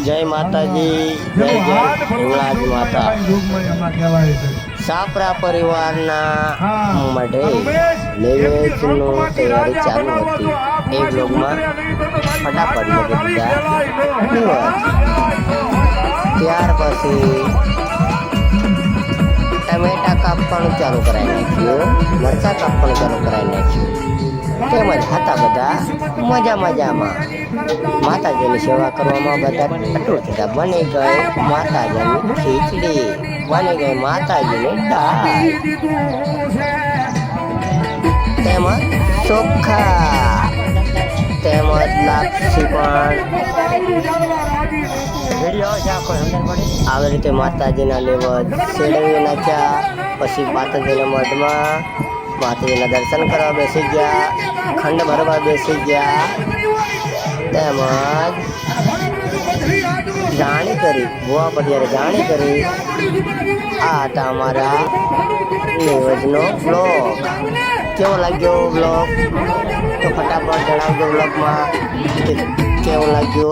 જય માતાજી, જય જય હિંગળાજ માતા. સાપરા પરિવારના માટે નૈવેદ્યનું તૈયારી ચાલુ હતી. એ બ્લોગમાં ફટાફટ મૂકી દીધા. ત્યાર પછી ટમેટા કાપવાનું ચાલુ કરાવી નાખ્યું, મરચાં કાપવાનું ચાલુ કરાવી નાખ્યું. તેમજ હતા બધા મજામાં. માતાજીની સેવા કરવામાં બધા અટૂટ હતા. બની ગઈ માતાજીની ખીચડી, બની ગઈ માતાજીની દાળ, તેમજ ચોખા, તેમજ લાપસી પણ. આવી રીતે માતાજીના લેવડ શેરવી નાખ્યા. પછી માતાજીના મઢમાં માતાજીના દર્શન કરવા બેસી ગયા, ખંડ ભરવા બેસી ગયા. તેમજ જાણી કરી ભુવા પટિયારે જાણી કરી. આ હતા અમારા ન્યૂઝનો બ્લોગ. કેવો લાગ્યો બ્લોગ તો ફટાફટ જણાવજો બ્લોગમાં કેવો લાગ્યો.